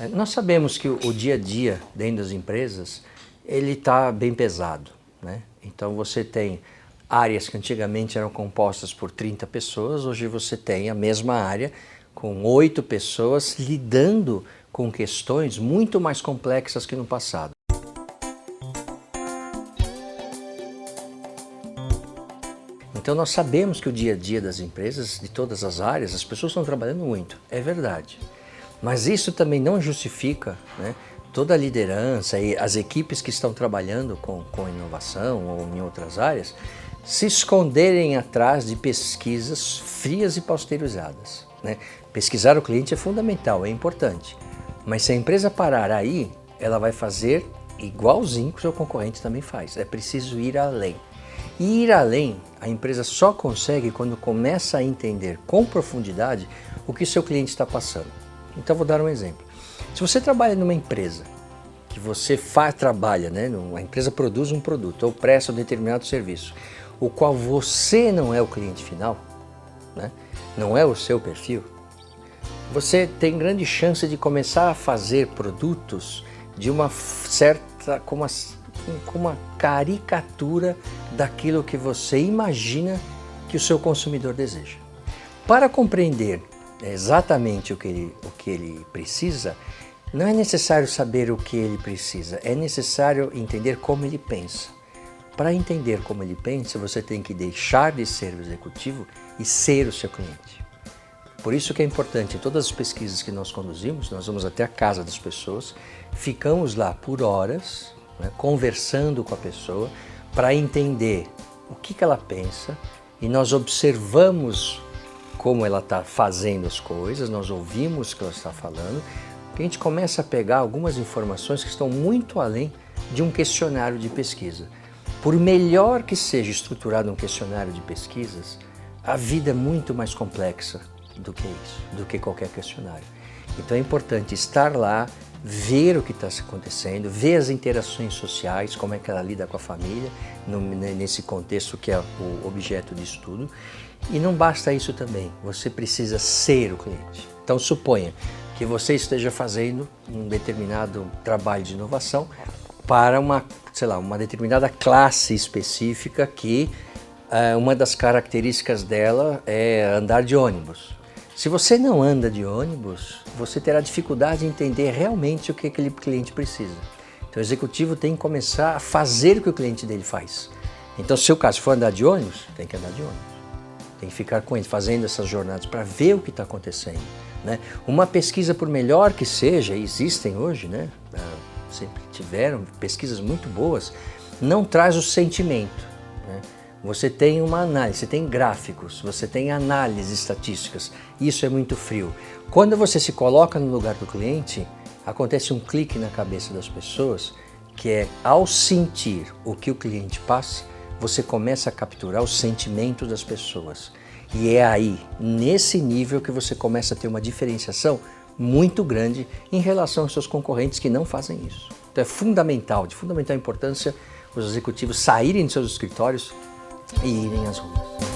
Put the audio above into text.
Nós sabemos que o dia a dia dentro das empresas, ele está bem pesado, né? Então você tem áreas que antigamente eram compostas por 30 pessoas, hoje você tem a mesma área com 8 pessoas lidando com questões muito mais complexas que no passado. Então nós sabemos que o dia a dia das empresas, de todas as áreas, as pessoas estão trabalhando muito, é verdade. Mas isso também não justifica, né, toda a liderança e as equipes que estão trabalhando com inovação ou em outras áreas se esconderem atrás de pesquisas frias e pasteurizadas, né? Pesquisar o cliente é fundamental, é importante, mas se a empresa parar aí, ela vai fazer igualzinho que o seu concorrente também faz. É preciso ir além. E ir além, a empresa só consegue quando começa a entender com profundidade o que o seu cliente está passando. Então vou dar um exemplo. Se você trabalha numa empresa, que você trabalha, né, a empresa produz um produto ou presta um determinado serviço, o qual você não é o cliente final, né, não é o seu perfil, você tem grande chance de começar a fazer produtos de uma certa, com uma caricatura daquilo que você imagina que o seu consumidor deseja. Para compreender exatamente o que ele precisa, não é necessário saber o que ele precisa, é necessário entender como ele pensa. Para entender como ele pensa, você tem que deixar de ser o executivo e ser o seu cliente. Por isso que é importante, em todas as pesquisas que nós conduzimos, nós vamos até a casa das pessoas, ficamos lá por horas, né, conversando com a pessoa para entender o que ela pensa e nós observamos como ela está fazendo as coisas, nós ouvimos o que ela está falando, que a gente começa a pegar algumas informações que estão muito além de um questionário de pesquisa. Por melhor que seja estruturado um questionário de pesquisas, a vida é muito mais complexa do que isso, do que qualquer questionário. Então é importante estar lá, ver o que está acontecendo, ver as interações sociais, como é que ela lida com a família, nesse contexto que é o objeto de estudo. E não basta isso também, você precisa ser o cliente. Então suponha que você esteja fazendo um determinado trabalho de inovação para uma determinada classe específica que uma das características dela é andar de ônibus. Se você não anda de ônibus, você terá dificuldade em entender realmente o que aquele cliente precisa. Então o executivo tem que começar a fazer o que o cliente dele faz. Então se o caso for andar de ônibus, tem que andar de ônibus. Tem que ficar com ele, fazendo essas jornadas para ver o que está acontecendo, né? Uma pesquisa, por melhor que seja, existem hoje, né? Sempre tiveram pesquisas muito boas, não traz o sentimento, né? Você tem uma análise, você tem gráficos, você tem análises estatísticas, isso é muito frio. Quando você se coloca no lugar do cliente, acontece um clique na cabeça das pessoas, que é ao sentir o que o cliente passa, você começa a capturar os sentimentos das pessoas. E é aí, nesse nível, que você começa a ter uma diferenciação muito grande em relação aos seus concorrentes que não fazem isso. Então é fundamental, de fundamental importância, os executivos saírem de seus escritórios e irem às ruas.